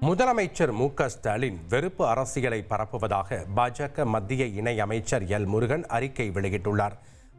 முதலமைச்சர் மு.க.ஸ்டாலின் வெறுப்பு அரசியலை பரப்புவதாக பாஜக மத்திய இணை அமைச்சர் எல். முருகன் அறிக்கை வெளியிட்டுள்ளார்.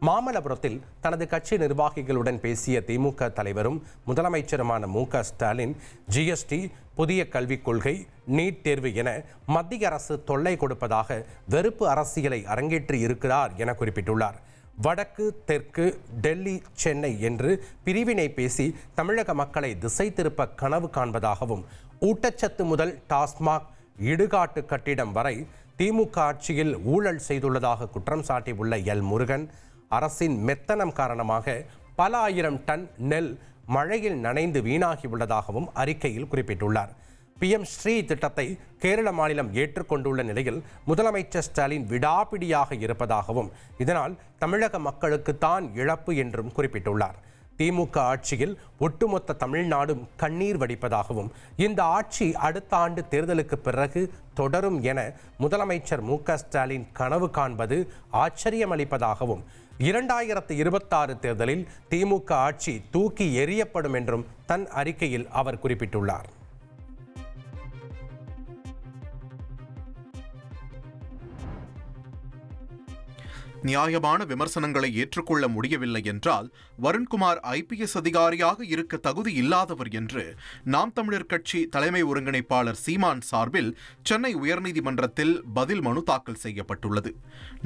மாமல்லபுரத்தில் தனது கட்சி நிர்வாகிகளுடன் பேசிய திமுக தலைவரும் முதலமைச்சருமான மு.க.ஸ்டாலின் ஜிஎஸ்டி, புதிய கல்விக் கொள்கை, நீட் தேர்வு என மத்திய அரசு தொல்லை கொடுப்பதாக வெறுப்பு அரசியலை அரங்கேற்றி இருக்கிறார் என குறிப்பிட்டுள்ளார். வடக்கு, தெற்கு, டெல்லி, சென்னை என்று பிரிவினை பேசி தமிழக மக்களை திசை திருப்ப கனவு காண்பதாகவும், ஊட்டச்சத்து முதல் டாஸ்மாக் இடுகாட்டு கட்டிடம் வரை திமுக ஆட்சியில் ஊழல் செய்துள்ளதாக குற்றம் சாட்டியுள்ள எல். முருகன், அரசின் மெத்தனம் காரணமாக பல ஆயிரம் டன் நெல் மழையில் நனைந்து வீணாகியுள்ளதாகவும் அறிக்கையில் குறிப்பிட்டுள்ளார். PM ஸ்ரீ திட்டத்தை கேரள மாநிலம் ஏற்றுக்கொண்டுள்ள நிலையில் முதலமைச்சர் ஸ்டாலின் விடாப்பிடியாக இருப்பதாகவும், இதனால் தமிழக மக்களுக்கு தான் இழப்பு என்றும் குறிப்பிட்டுள்ளார். திமுக ஆட்சியில் ஒட்டுமொத்த தமிழ்நாடும் கண்ணீர் வடிப்பதாகவும், இந்த ஆட்சி அடுத்த ஆண்டு தேர்தலுக்கு பிறகு தொடரும் என முதலமைச்சர் மு.க.ஸ்டாலின் கனவு காண்பது ஆச்சரியமளிப்பதாகவும், 2026 தேர்தலில் திமுக ஆட்சி தூக்கி எறியப்படும் என்றும் தன் அறிக்கையில் அவர் குறிப்பிட்டுள்ளார். நியாயமான விமர்சனங்களை ஏற்றுக்கொள்ள முடியவில்லை என்றால் வருண்குமார் IPS அதிகாரியாக இருக்க தகுதி இல்லாதவர் என்று நாம் தமிழர் கட்சி தலைமை ஒருங்கிணைப்பாளர் சீமான் சார்பில் சென்னை உயர்நீதிமன்றத்தில் பதில் மனு தாக்கல் செய்யப்பட்டுள்ளது.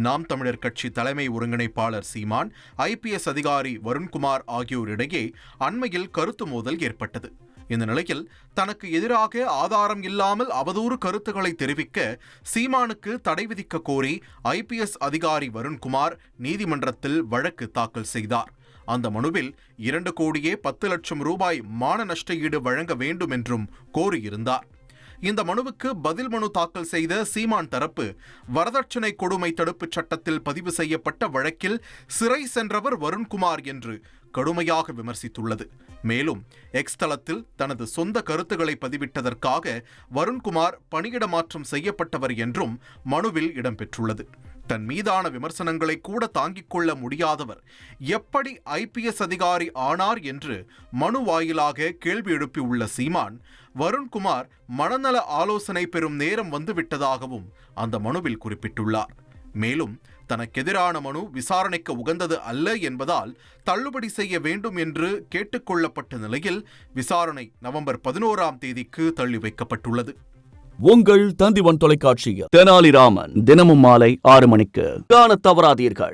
நாம் தமிழர் கட்சி தலைமை ஒருங்கிணைப்பாளர் சீமான், IPS அதிகாரி வருண்குமார் ஆகியோரிடையே அண்மையில் கருத்து மோதல் ஏற்பட்டது. இந்த நிலையில் தனக்கு எதிராக ஆதாரம் இல்லாமல் அவதூறு கருத்துக்களை தெரிவிக்க சீமானுக்கு தடை விதிக்க கோரி IPS அதிகாரி வருண்குமார் நீதிமன்றத்தில் வழக்கு தாக்கல் செய்தார். அந்த மனுவில் 2,10,00,000 ரூபாய் மான நஷ்ட ஈடு வழங்க வேண்டும் என்றும் கோரியிருந்தார். இந்த மனுவுக்கு பதில் மனு தாக்கல் செய்த சீமான் தரப்பு, வரதட்சணை கொடுமை தடுப்புச் சட்டத்தில் பதிவு செய்யப்பட்ட வழக்கில் சிறை சென்றவர் வருண்குமார் என்று கடுமையாக விமர்சித்துள்ளது. மேலும் எக்ஸ் தளத்தில் தனது சொந்த கருத்துக்களை பதிவிட்டதற்காக வருண்குமார் பணியிட மாற்றம் செய்யப்பட்டவர் என்றும் மனுவில் இடம்பெற்றுள்ளது. தன் மீதான விமர்சனங்களை கூட தாங்கிக் கொள்ள முடியாதவர் எப்படி IPS அதிகாரி ஆனார் என்று மனு வாயிலாக கேள்வி எழுப்பியுள்ள சீமான், வருண்குமார் மனநல ஆலோசனை பெறும் நேரம் வந்துவிட்டதாகவும் அந்த மனுவில் குறிப்பிட்டுள்ளார். மேலும் தனக்கெதிரான மனு விசாரணைக்கு உகந்தது அல்ல என்பதால் தள்ளுபடி செய்ய வேண்டும் என்று கேட்டுக்கொள்ளப்பட்ட நிலையில் விசாரணை நவம்பர் 11ஆம் தேதிக்கு தள்ளி வைக்கப்பட்டுள்ளது. உங்கள் தந்திவன் தொலைக்காட்சியில் தெனாலிராமன் தினமும் மாலை 6 மணிக்கு காணத் தவறாதீர்கள்.